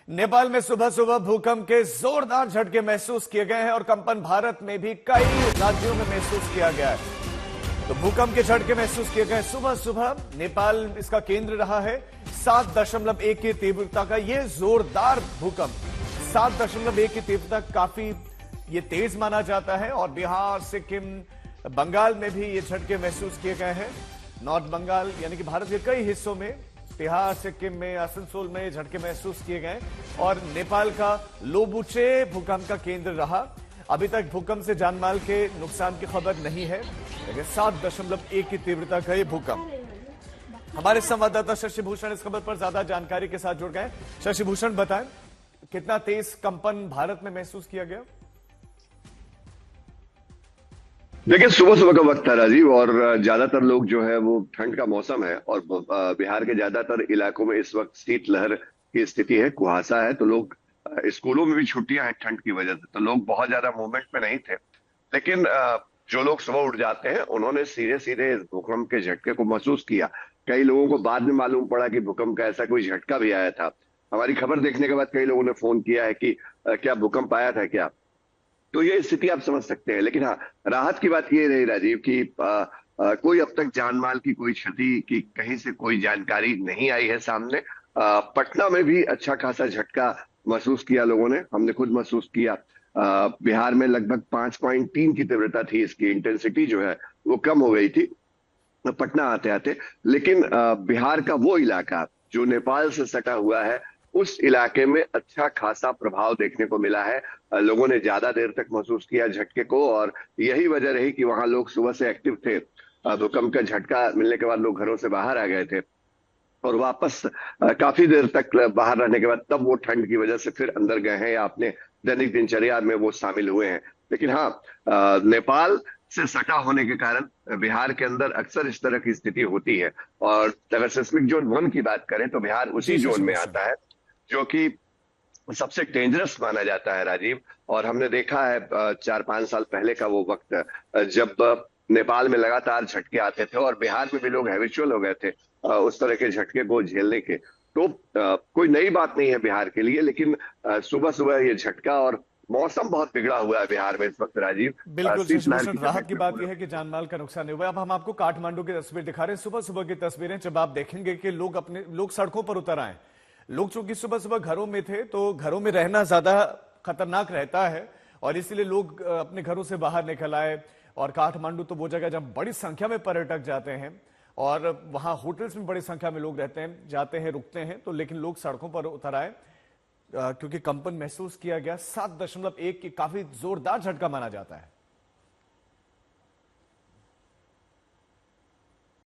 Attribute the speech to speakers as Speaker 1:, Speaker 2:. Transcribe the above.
Speaker 1: नेपाल में सुबह सुबह भूकंप के जोरदार झटके महसूस किए गए हैं और कंपन भारत में भी कई राज्यों में महसूस किया गया है। तो भूकंप के झटके महसूस किए गए सुबह सुबह। नेपाल इसका केंद्र रहा है। 7.1 की तीव्रता का यह जोरदार भूकंप, 7.1 की तीव्रता काफी ये तेज माना जाता है। और बिहार, सिक्किम, बंगाल में भी ये झटके महसूस किए गए हैं। नॉर्थ बंगाल यानी कि भारत के कई हिस्सों में, बिहार, सिक्किम में, आसनसोल में झटके महसूस किए गए। और नेपाल का लोबुचे भूकंप का केंद्र रहा। अभी तक भूकंप से जानमाल के नुकसान की खबर नहीं है, लेकिन 7.1 की तीव्रता का ये भूकंप। हमारे संवाददाता शशि भूषण इस खबर पर ज्यादा जानकारी के साथ जुड़ गए। शशि भूषण, बताएं कितना तेज कंपन भारत में महसूस किया गया?
Speaker 2: देखिए, सुबह सुबह का वक्त था राजीव, और ज्यादातर लोग जो है वो ठंड का मौसम है और बिहार के ज्यादातर इलाकों में इस वक्त शीतलहर की स्थिति है, कुहासा है। तो लोग स्कूलों में भी छुट्टियां हैं ठंड की वजह से, तो लोग बहुत ज्यादा मूवमेंट में नहीं थे। लेकिन जो लोग सुबह उठ जाते हैं उन्होंने सीधे सीधे इस भूकंप के झटके को महसूस किया। कई लोगों को बाद में मालूम पड़ा कि भूकंप का ऐसा कोई झटका भी आया था। हमारी खबर देखने के बाद कई लोगों ने फोन किया है कि क्या भूकंप आया था क्या। तो ये स्थिति आप समझ सकते हैं। लेकिन हाँ, राहत की बात ये रही राजीव कि कोई अब तक जानमाल की कोई क्षति की कहीं से कोई जानकारी नहीं आई है सामने। पटना में भी अच्छा खासा झटका महसूस किया लोगों ने, हमने खुद महसूस किया। बिहार में लगभग 5.3 की तीव्रता थी, इसकी इंटेंसिटी जो है वो कम हो गई थी पटना आते आते। लेकिन बिहार का वो इलाका जो नेपाल से सटा हुआ है, उस इलाके में अच्छा खासा प्रभाव देखने को मिला है। लोगों ने ज्यादा देर तक महसूस किया झटके को, और यही वजह रही कि वहां लोग सुबह से एक्टिव थे। भूकंप का झटका मिलने के बाद लोग घरों से बाहर आ गए थे और वापस काफी देर तक बाहर रहने के बाद तब वो ठंड की वजह से फिर अंदर गए हैं या अपने दैनिक दिनचर्या में वो शामिल हुए हैं। लेकिन हाँ, नेपाल से सटा होने के कारण बिहार के अंदर अक्सर इस तरह की स्थिति होती है। और अगर सिस्मिक जोन 1 की बात करें तो बिहार उसी जोन में आता है जो कि सबसे डेंजरस माना जाता है राजीव। और हमने देखा है 4-5 साल पहले का वो वक्त जब नेपाल में लगातार झटके आते थे और बिहार में भी लोग हैबिचुअल हो गए थे उस तरह के झटके को झेलने के। तो कोई नई बात नहीं है बिहार के लिए, लेकिन सुबह सुबह ये झटका, और मौसम बहुत बिगड़ा हुआ है बिहार में इस वक्त राजीव।
Speaker 1: बिल्कुल शशि, राहत की बात यह है कि जानमाल का नुकसान नहीं हुआ। अब हम आपको काठमांडू की तस्वीर दिखा रहे हैं, सुबह सुबह की तस्वीरें। जब आप देखेंगे कि लोग सड़कों पर उतर आए। लोग चूंकि सुबह सुबह घरों में थे, तो घरों में रहना ज्यादा खतरनाक रहता है और इसलिए लोग अपने घरों से बाहर निकल आए। और काठमांडू तो वो जगह जब बड़ी संख्या में पर्यटक जाते हैं और वहां होटल्स में बड़ी संख्या में लोग रहते हैं, जाते हैं, रुकते हैं। तो लेकिन लोग सड़कों पर उतर आए क्योंकि कंपन महसूस किया गया। 7.1 की काफी जोरदार झटका माना जाता है।